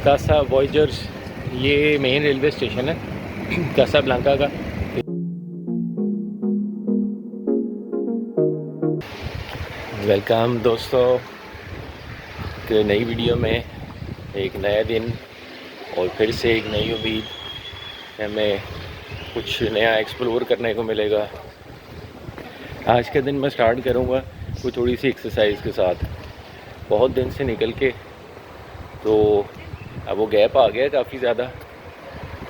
Kasa voyagers, ये main railway station है Casablanca का। वेलकम दोस्तों, एक नई वीडियो में, एक नया दिन और फिर से एक नई उम्मीद। हमें कुछ नया एक्सप्लोर करने को मिलेगा। आज का दिन मैं स्टार्ट करूँगा कुछ थोड़ी सी एक्सरसाइज के साथ। बहुत दिन से निकल के तो अब वो गैप आ गया काफ़ी ज़्यादा।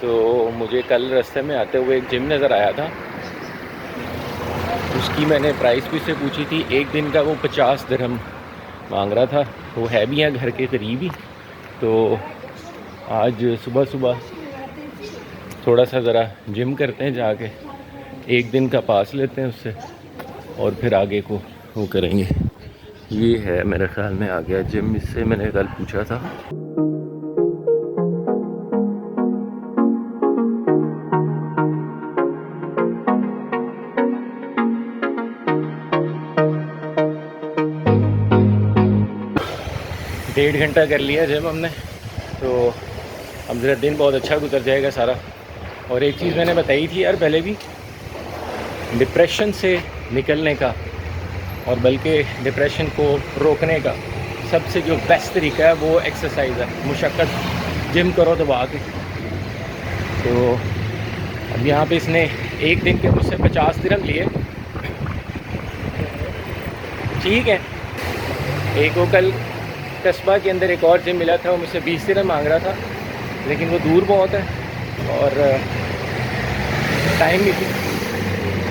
तो मुझे कल रास्ते में आते हुए एक जिम नज़र आया था। उसकी मैंने प्राइस भी से पूछी थी। एक दिन का वो 50 दिरहम मांग रहा था। वो है भी यहाँ घर के करीब ही। तो आज सुबह सुबह थोड़ा सा ज़रा जिम करते हैं, जाके एक दिन का पास लेते हैं उससे और फिर आगे को वो करेंगे। ये है मेरे ख़्याल में आ गया जिम, इससे मैंने कल पूछा था। डेढ़ घंटा कर लिया जिम हमने, तो अब मेरा दिन बहुत अच्छा गुजर जाएगा सारा। और एक चीज़ मैंने बताई थी यार पहले भी, डिप्रेशन से निकलने का और बल्कि डिप्रेशन को रोकने का सबसे जो बेस्ट तरीका है वो एक्सरसाइज है। मुशक्क़त जिम करो दबा के। तो अब यहाँ पे इसने एक दिन के मुझसे 50 दिरहम लिए। ठीक है। एक वो कल कस्बा के अंदर एक और जिम मिला था, वो मुझसे 20 दिरहम मांग रहा था, लेकिन वो दूर बहुत है और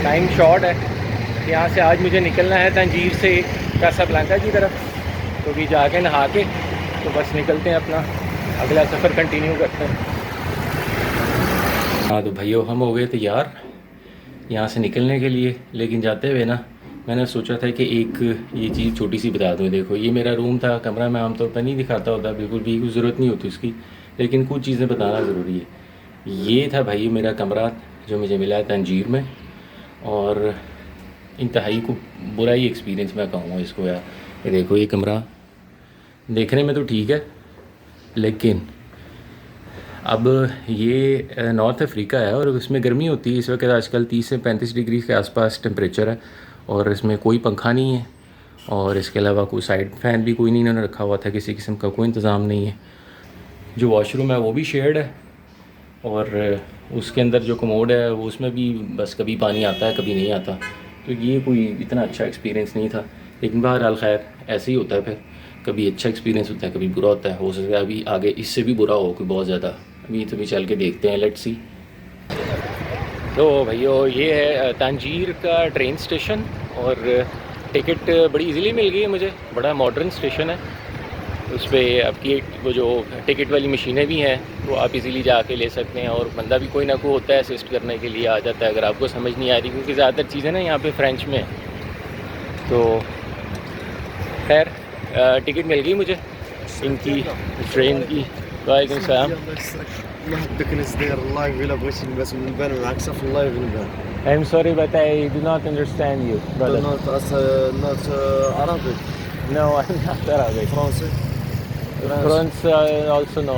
टाइम शॉर्ट है। यहाँ से आज मुझे निकलना है तंजीर से कासाब्लांका की तरफ। तो भी जाके नहा के तो बस निकलते हैं, अपना अगला सफ़र कंटिन्यू करते हैं। हाँ तो भाइयों, हम हो गए तैयार यहाँ से निकलने के लिए। लेकिन जाते हुए ना मैंने सोचा था कि एक ये चीज़ छोटी सी बता दूँ। देखो, ये मेरा रूम था, कमरा मैं आमतौर पर नहीं दिखाता होता, बिल्कुल भी कुछ ज़रूरत नहीं होती उसकी, लेकिन कुछ चीज़ें बताना ज़रूरी है। ये था भाई मेरा कमरा जो मुझे मिला है तंजीर में, और इंतहाई को बुरा ही एक्सपीरियंस मैं कहूँगा इसको यार। ये देखो, ये कमरा देखने में तो ठीक है, लेकिन अब ये नॉर्थ अफ्रीका है और इसमें गर्मी होती है। इस वक्त आजकल 30 से 35 डिग्री के आसपास टेम्परेचर है और इसमें कोई पंखा नहीं है और इसके अलावा कोई साइड फ़ैन भी कोई नहीं इन्होंने रखा हुआ था, किसी किस्म का कोई इंतज़ाम नहीं है। जो वॉशरूम है वो भी शेयर्ड है और उसके अंदर जो कमोड है वो उसमें भी बस कभी पानी आता है कभी नहीं आता। तो ये कोई इतना अच्छा एक्सपीरियंस नहीं था, लेकिन बहरहाल खैर ऐसे ही होता है। फिर कभी अच्छा एक्सपीरियंस होता है, कभी बुरा होता है। हो सकता है अभी आगे इससे भी बुरा हो कोई बहुत ज़्यादा। अभी चल के देखते हैं, लेट्स सी। तो भैया ये है तंजीर का ट्रेन स्टेशन और टिकट बड़ी इजीली मिल गई है मुझे। बड़ा मॉडर्न स्टेशन है। उस पर आपकी वो जो टिकट वाली मशीनें भी हैं, तो आप इजीली जाके ले सकते हैं और बंदा भी कोई ना कोई होता है असिस्ट करने के लिए, आ जाता है अगर आपको समझ नहीं आ रही, क्योंकि ज़्यादातर चीज़ें ना यहाँ पे फ्रेंच में। तो खैर टिकट मिल गई मुझे इनकी ट्रेन की। वालेकुम सलाम। I'm sorry but I do not understand you, brother. Not Arabic. No, I'm not Arabic. Français. France also no.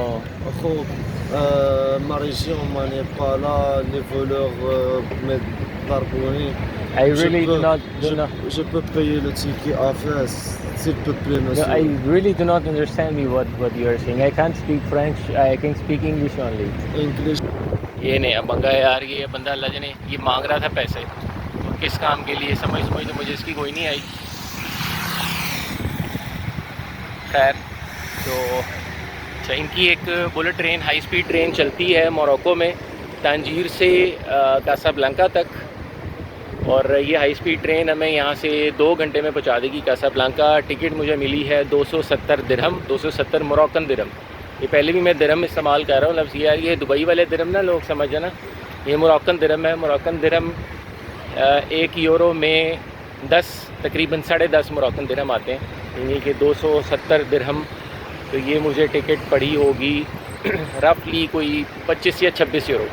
Ma région n'est pas là, les voleurs me darbouillent. I really do not. Je peux payer le ticket à face, s'il te plaît, No, monsieur. I really do not understand what you are saying. I can't speak French. I can speak English only. English. ये नहीं अब पंगा है यार। ये बंदा अल्लाह जाने ये मांग रहा था पैसे, किस काम के लिए समझ तो मुझे इसकी कोई नहीं आई। खैर तो अच्छा, इनकी एक bullet train, high speed train चलती है मोरक्को में तंजीर से कासाब्लांका तक। और ये हाई स्पीड ट्रेन हमें यहाँ से 2 घंटे में पहुँचा देगी कासाब्लांका। टिकट मुझे मिली है 270 दिरहम, 270 मोरक्कन दिरहम। ये पहले भी मैं दिरहम इस्तेमाल कर रहा हूँ लफ्ज़ यार। ये दुबई वाले दिरहम ना लोग समझे ना, ये मोरक्कन दिरहम है। मोरक्कन दिरहम 1 यूरो में 10 तकरीबन 10.5 मोरक्कन दिरहम आते हैं, यानी कि 270 दिरहम। तो ये मुझे टिकट पड़ी होगी रफली कोई 25 या 26 यूरो।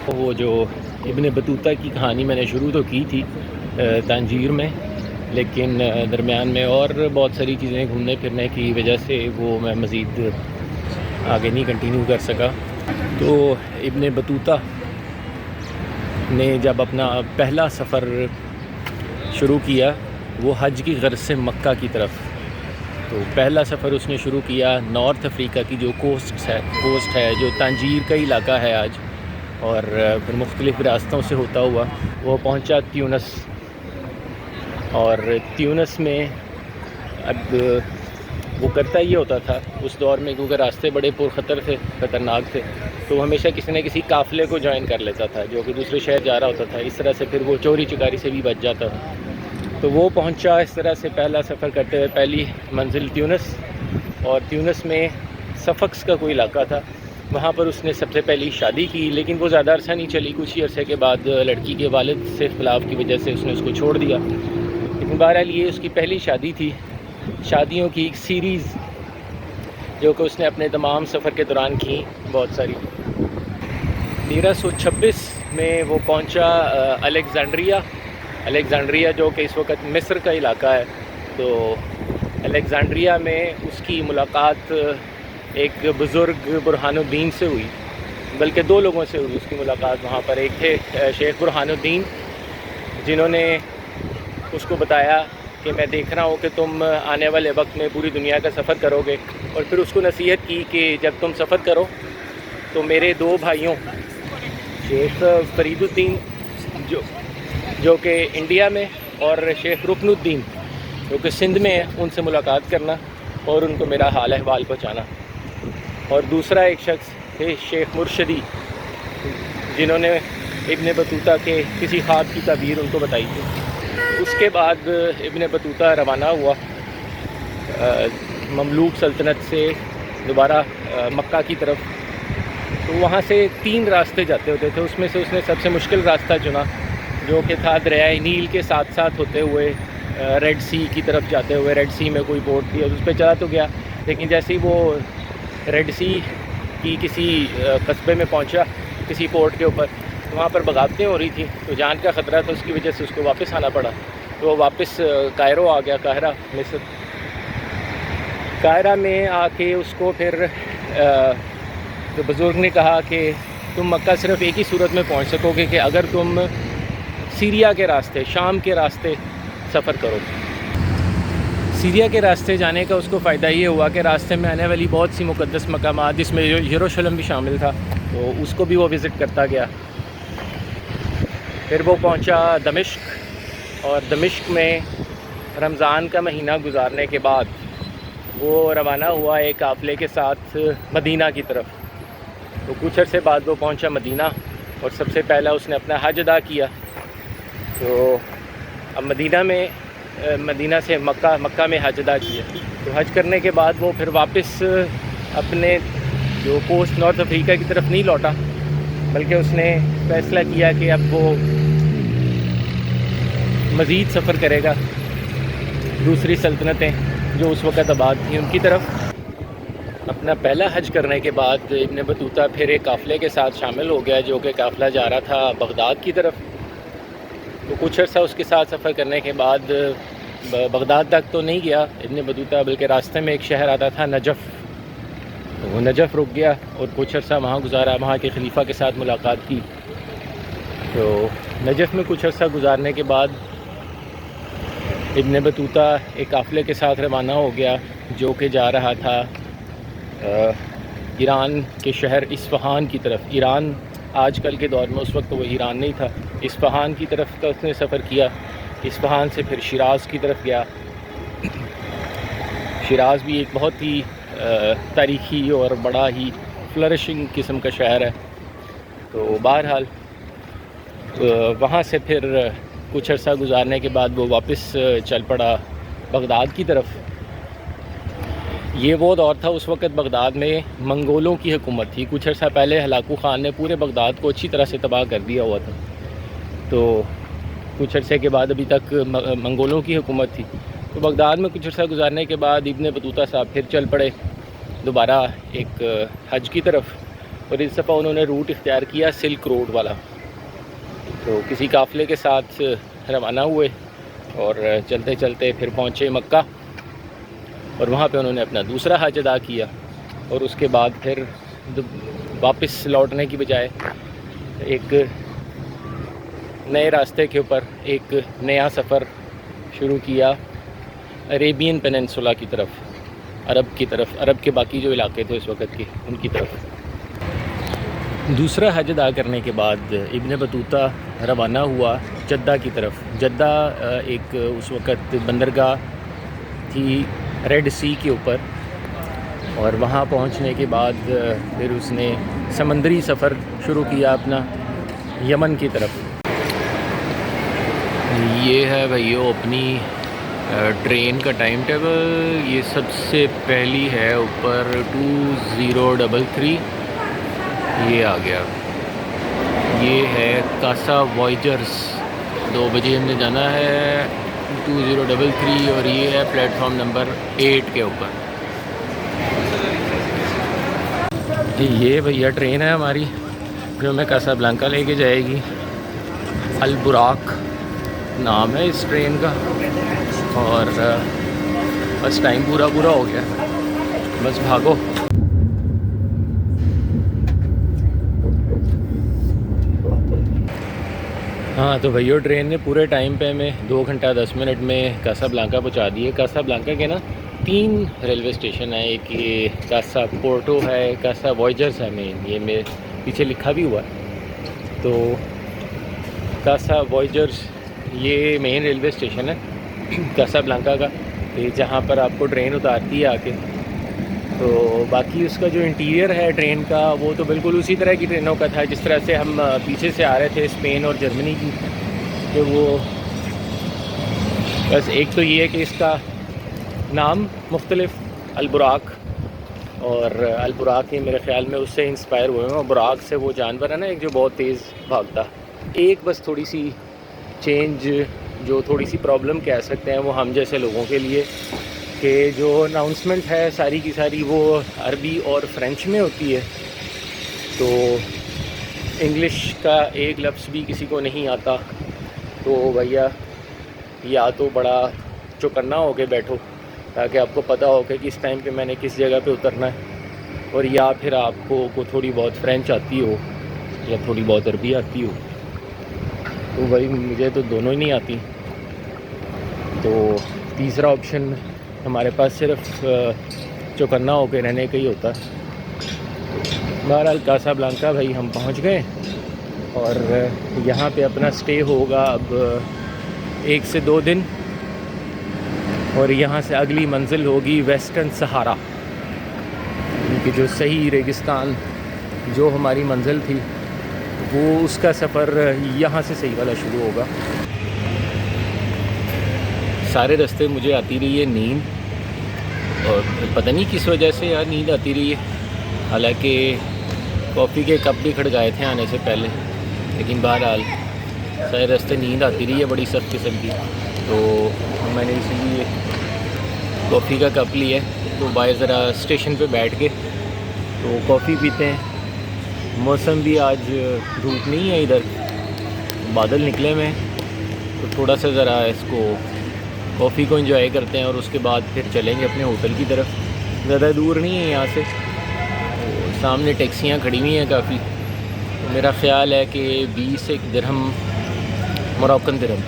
वो जो इब्न बतूता की कहानी मैंने शुरू तो की थी तंजीर में, लेकिन दरमियान में और बहुत सारी चीज़ें घूमने फिरने की वजह से वो मैं मज़ीद आगे नहीं कंटिन्यू कर सका। तो इब्ने बतूता ने जब अपना पहला सफ़र शुरू किया वो हज की गर्ज से मक्का की तरफ, तो पहला सफ़र उसने शुरू किया नॉर्थ अफ्रीका की जो कोस्ट है जो तंजीर का इलाका है आज, और फिर मुख्तलिफ़ रास्तों से होता हुआ वो पहुंचा ट्यूनिस। और ट्यूनिस में अब वो करता ये होता था उस दौर में, क्योंकि रास्ते बड़े पुरखतर थे, ख़तरनाक थे, तो हमेशा किसी न किसी काफ़िले को ज्वाइन कर लेता था जो कि दूसरे शहर जा रहा होता था। इस तरह से फिर वो चोरी चकारी से भी बच जाता था। तो वो पहुंचा इस तरह से पहला सफ़र करते हुए पहली मंजिल ट्यूनिस, और ट्यूनिस में सफ़क्स का कोई इलाका था, वहाँ पर उसने सबसे पहली शादी की, लेकिन वो ज़्यादा अरसा नहीं चली। कुछ ही अरसे के बाद लड़की के वालिद से इख्तिलाफ़ की वजह से उसने उसको छोड़ दिया। लेकिन बहरहाल ये उसकी पहली शादी थी, शादियों की एक सीरीज़ जो कि उसने अपने तमाम सफ़र के दौरान की बहुत सारी। 1326 में वो पहुंचा अलेक्ज़ांड्रिया जो कि इस वक्त मिस्र का इलाका है। तो अलेक्ज़ांड्रिया में उसकी मुलाकात एक बुज़ुर्ग बुरहानुद्दीन से हुई, बल्कि दो लोगों से हुई उसकी मुलाकात वहाँ पर। एक थे शेख बुरहानुद्दीन, जिन्होंने उसको बताया कि मैं देख रहा हूँ कि तुम आने वाले वक्त में पूरी दुनिया का सफ़र करोगे, और फिर उसको नसीहत की कि जब तुम सफ़र करो तो मेरे दो भाइयों शेख फरीदुद्दीन जो कि इंडिया में, और शेख रुकनुद्दीन जो कि सिंध में है, उनसे मुलाकात करना और उनको मेरा हाल अहवाल पहुँचाना। और दूसरा एक शख्स थे शेख मुर्शदी, जिन्होंने इब्ने बतूता के किसी ख्वाब की ताबीर उनको बताई थी। उसके बाद इब्ने बतूता रवाना हुआ ममलूक सल्तनत से दोबारा मक्का की तरफ। तो वहाँ से 3 रास्ते जाते होते थे, उसमें से उसने सबसे मुश्किल रास्ता चुना जो कि था दरियाए नील के साथ साथ होते हुए रेड सी की तरफ जाते हुए। रेड सी में कोई बोट थी, उस पर चला तो गया, लेकिन जैसे ही वो रेड सी की किसी कस्बे में पहुंचा, किसी पोर्ट के ऊपर, तो वहाँ पर बगावतें हो रही थी, तो जान का ख़तरा था, उसकी वजह से उसको वापस आना पड़ा। तो वो वापस कायरो आ गया, काहिरा मिस्र। काहिरा में आके उसको फिर तो बुज़ुर्ग ने कहा कि तुम मक्का सिर्फ़ एक ही सूरत में पहुँच सकोगे कि अगर तुम सीरिया के रास्ते, शाम के रास्ते सफ़र करो। सीरिया के रास्ते जाने का उसको फ़ायदा ये हुआ कि रास्ते में आने वाली बहुत सी मुक़द्दस मकामात, जिसमें यरूशलेम भी शामिल था, तो उसको भी वो विज़िट करता गया। फिर वो पहुंचा दमिश्क, और दमिश्क में रमज़ान का महीना गुजारने के बाद वो रवाना हुआ एक काफ़िले के साथ मदीना की तरफ। तो कुछ अर्से बाद वो पहुंचा मदीना, और सबसे पहला उसने अपना हज अदा किया। तो अब मदीना से मक्का में हज अदा किया। तो हज करने के बाद वो फिर वापस अपने जो कोस्ट नॉर्थ अफ्रीका की तरफ नहीं लौटा, बल्कि उसने फ़ैसला किया कि अब वो मज़ीद सफ़र करेगा दूसरी सल्तनतें जो उस वक़्त आबाद थी उनकी तरफ। अपना पहला हज करने के बाद इब्ने बतूता फिर एक काफ़िले के साथ शामिल हो गया, जो कि काफ़िला जा रहा था बगदाद की तरफ। तो कुछ अर्सा उसके साथ सफ़र करने के बाद बगदाद तक तो नहीं गया इब्ने बतूता, बल्कि रास्ते में एक शहर आता था नजफ़। तो वो नजफ़ रुक गया और कुछ अर्सा वहाँ गुजारा, वहाँ के खलीफा के साथ मुलाकात की। तो नजफ़ में कुछ अर्सा गुजारने के बाद इब्ने बतूता एक काफ़िले के साथ रवाना हो गया, जो कि जा रहा था ईरान के शहर इस्फ़हान की तरफ। ईरान आजकल के दौर में, उस वक्त वो ईरान नहीं था, इस्फ़हान की तरफ का उसने सफ़र किया। इस्फ़हान से फिर शिराज़ की तरफ गया। शिराज़ भी एक बहुत ही तारीख़ी और बड़ा ही फ्लरिशिंग किस्म का शहर है। तो बहरहाल वहाँ से फिर कुछ अर्सा गुजारने के बाद वो वापस चल पड़ा बगदाद की तरफ। ये वो दौर था, उस वक़्त बगदाद में मंगोलों की हुकूमत थी। कुछ अर्सा पहले हलाकू ख़ान ने पूरे बगदाद को अच्छी तरह से तबाह कर दिया हुआ था। तो कुछ अर्से के बाद अभी तक मंगोलों की हुकूमत थी। तो बगदाद में कुछ अर्सा गुजारने के बाद इब्ने बतूता साहब फिर चल पड़े दोबारा एक हज की तरफ, और इस दफ़ा उन्होंने रूट इख्तियार किया सिल्क रोड वाला। तो किसी काफ़िले के साथ रवाना हुए और चलते चलते फिर पहुँचे मक्का, और वहाँ पे उन्होंने अपना दूसरा हज अदा किया। और उसके बाद फिर वापस लौटने की बजाय एक नए रास्ते के ऊपर एक नया सफ़र शुरू किया अरेबियन पेनिनसुला की तरफ, अरब के बाकी जो इलाके थे उस वक़्त के, उनकी तरफ। दूसरा हज अदा करने के बाद इब्न बतूता रवाना हुआ जद्दा की तरफ। जद्दा एक उस वक़्त बंदरगाह थी रेड सी के ऊपर, और वहाँ पहुँचने के बाद फिर उसने समंदरी सफ़र शुरू किया अपना यमन की तरफ। ये है भैया अपनी ट्रेन का टाइम टेबल। ये सबसे पहली है ऊपर 2033, ये आ गया। ये है कासा वॉयजर्स, 2 बजे हमने जाना है 2033, और ये है प्लेटफॉर्म नंबर 8 के ऊपर। ये भैया ट्रेन है हमारी जो हमें कासाब्लांका लेके जाएगी। अल बुराक नाम है इस ट्रेन का, और बस टाइम पूरा हो गया, बस भागो। हाँ तो भैया ट्रेन ने पूरे टाइम पे हमें 2 घंटा 10 मिनट में कासाब्लांका पहुँचा दिए। कासाब्लांका के ना 3 रेलवे स्टेशन है, एक ये कासा पोर्टो है, कासा वॉयजर्स है मेन, ये मेरे पीछे लिखा भी हुआ है। तो कासा वॉयजर्स ये मेन रेलवे स्टेशन है कासाब्लांका का, ये जहाँ पर आपको ट्रेन उतारती है आके। तो बाकी उसका जो इंटीरियर है ट्रेन का वो तो बिल्कुल उसी तरह की ट्रेनों का था जिस तरह से हम पीछे से आ रहे थे स्पेन और जर्मनी की। तो वो बस एक तो ये है कि इसका नाम मुख्तलिफ अल बुराक, और अल बुराक ये मेरे ख़्याल में उससे इंस्पायर हुए हैं, और बुराक से वो जानवर है ना एक जो बहुत तेज़ भागता। एक बस थोड़ी सी चेंज, जो थोड़ी सी प्रॉब्लम कह सकते हैं वो हम जैसे लोगों के लिए, कि जो अनाउंसमेंट है सारी की सारी वो अरबी और फ़्रेंच में होती है, तो इंग्लिश का एक लफ्ज़ भी किसी को नहीं आता। तो भैया या तो बड़ा चौकन्ना हो के बैठो ताकि आपको पता हो कि किस टाइम पे मैंने किस जगह पे उतरना है, और या फिर आपको को थोड़ी बहुत फ़्रेंच आती हो या थोड़ी बहुत अरबी आती हो। तो भाई मुझे तो दोनों ही नहीं आती, तो तीसरा ऑप्शन हमारे पास सिर्फ चौकन्ना होकर रहने का ही होता। बहरहाल कासाब्लांका भाई हम पहुंच गए, और यहाँ पे अपना स्टे होगा अब 1 से 2 दिन, और यहाँ से अगली मंजिल होगी वेस्टर्न सहारा, क्योंकि जो सही रेगिस्तान जो हमारी मंजिल थी वो उसका सफ़र यहाँ से सही वाला शुरू होगा। सारे रास्ते मुझे आती रही है नींद, और पता नहीं किस वजह से यार नींद आती रही है। हालांकि कॉफ़ी के कप भी खड़काए थे आने से पहले, लेकिन बहरहाल सारे रास्ते नींद आती रही है बड़ी सख्त किस्म की। तो मैंने इसीलिए कॉफ़ी का कप लिया, तो बाहर ज़रा स्टेशन पे बैठ के तो कॉफ़ी पीते हैं। मौसम भी आज धूप नहीं है, इधर बादल निकले हुए हैं, तो थोड़ा सा ज़रा इसको कॉफ़ी को एंजॉय करते हैं, और उसके बाद फिर चलेंगे अपने होटल की तरफ। ज़्यादा दूर नहीं है यहाँ से, तो सामने टैक्सियाँ खड़ी हुई हैं काफ़ी। तो मेरा ख़्याल है कि 20 एक दिरहम मोरक्कन दिरहम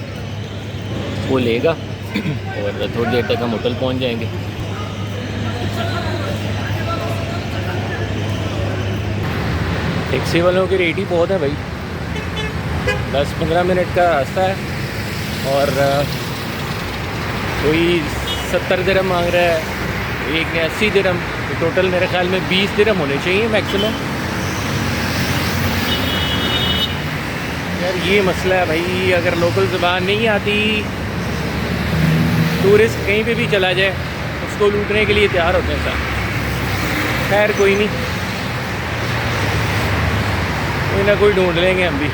वो लेगा, और थोड़ी देर तक हम होटल पहुँच जाएंगे। टैक्सी वालों की रेट ही बहुत है भाई, 10-15 मिनट का रास्ता है, और कोई 70 दिरहम मांग रहा है, एक ने 80 दिरहम, तो टोटल मेरे ख्याल में 20 दिरहम होने चाहिए मैक्सिमम। यार ये मसला है भाई, अगर लोकल ज़बान नहीं आती, टूरिस्ट कहीं पे भी चला जाए उसको लूटने के लिए तैयार होते हैं साहब। खैर कोई नहीं, कोई ना कोई ढूंढ लेंगे हम भी।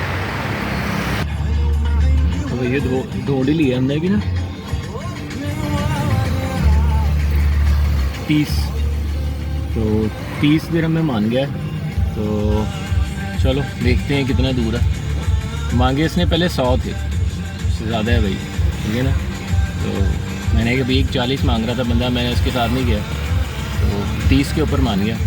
तो ये ढूंढ ही लिया हमने भी ना। 30, तो 30 दिरहम में मान गया, तो चलो देखते हैं कितना दूर है। मांगे इसने पहले 100 थे, उससे ज़्यादा है भाई, ठीक है ना। तो मैंने कहा भाई 40 मांग रहा था बंदा, मैंने उसके साथ नहीं गया, तो 30 के ऊपर मान गया।